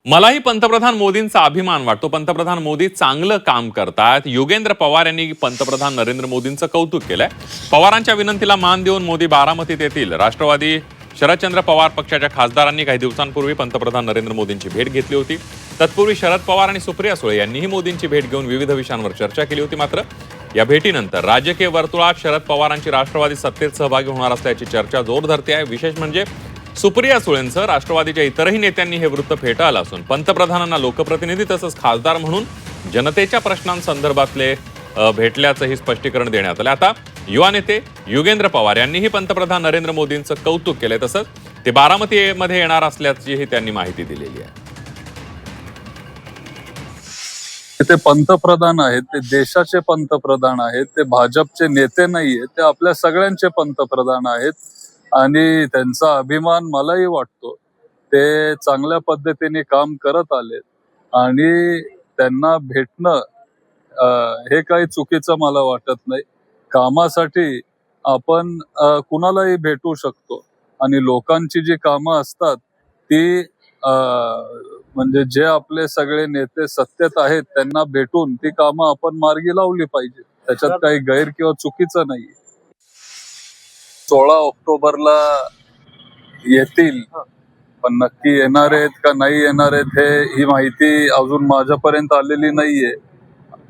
मलाही पंतप्रधान मोदींचा अभिमान वाटतो. पंतप्रधान मोदी चांगलं काम करतात. योगेंद्र पवार यांनी पंतप्रधान नरेंद्र मोदींचं कौतुक केलंय. पवारांच्या विनंतीला मान देऊन मोदी बारामतीत येतील. राष्ट्रवादी शरदचंद्र पवार पक्षाच्या खासदारांनी काही दिवसांपूर्वी पंतप्रधान नरेंद्र मोदींची भेट घेतली होती. तत्पूर्वी शरद पवार आणि सुप्रिया सुळे यांनीही मोदींची भेट घेऊन विविध विषयांवर चर्चा केली होती. मात्र या भेटीनंतर राजकीय वर्तुळात शरद पवारांची राष्ट्रवादी सत्तेत सहभागी होणार असल्याची चर्चा जोर धरते आहे. विशेष म्हणजे सुप्रिया सुळेंसह राष्ट्रवादीच्या इतरही नेत्यांनी हे वृत्त फेटाळलं असून पंतप्रधानांना लोकप्रतिनिधी तसंच खासदार म्हणून जनतेच्या प्रश्नांसंदर्भातले भेटल्याचंही स्पष्टीकरण देण्यात आलं. आता युवा नेते योगेंद्र पवार यांनीही पंतप्रधान नरेंद्र मोदींचं कौतुक केलंय. तसंच ते बारामतीमध्ये येणार असल्याचीही त्यांनी माहिती दिलेली आहे. ते पंतप्रधान आहेत, ते देशाचे पंतप्रधान आहेत, ते भाजपचे नेते नाहीये, ते आपल्या सगळ्यांचे पंतप्रधान आहेत आणि त्यांचा अभिमान मलाही वाटतो. ते चांगल्या पद्धतीने काम करत आलेत आणि त्यांना भेटणं हे काही चुकीचं मला वाटत नाही. कामासाठी आपण कुणालाही भेटू शकतो आणि लोकांची जी कामं असतात ती म्हणजे जे आपले सगळे नेते सत्तेत आहेत त्यांना भेटून ती कामं आपण मार्गी लावली पाहिजे. त्याच्यात काही गैर किंवा चुकीचं नाही. 16 ऑक्टोबरला येतील, पण नक्की येणार आहेत का नाही येणार आहेत ही माहिती अजून माझ्यापर्यंत आलेली नाहीये.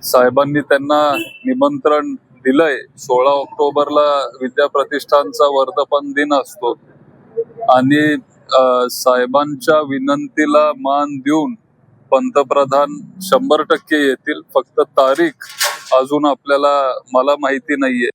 साहेबांनी त्यांना निमंत्रण दिलंय. 16 ऑक्टोबरला विद्याप्रतिष्ठानचा वर्धापन दिन असतो आणि साहेबांच्या विनंतीला मान देऊन पंतप्रधान 100% येतील. फक्त तारीख अजून मला माहिती नाहीये.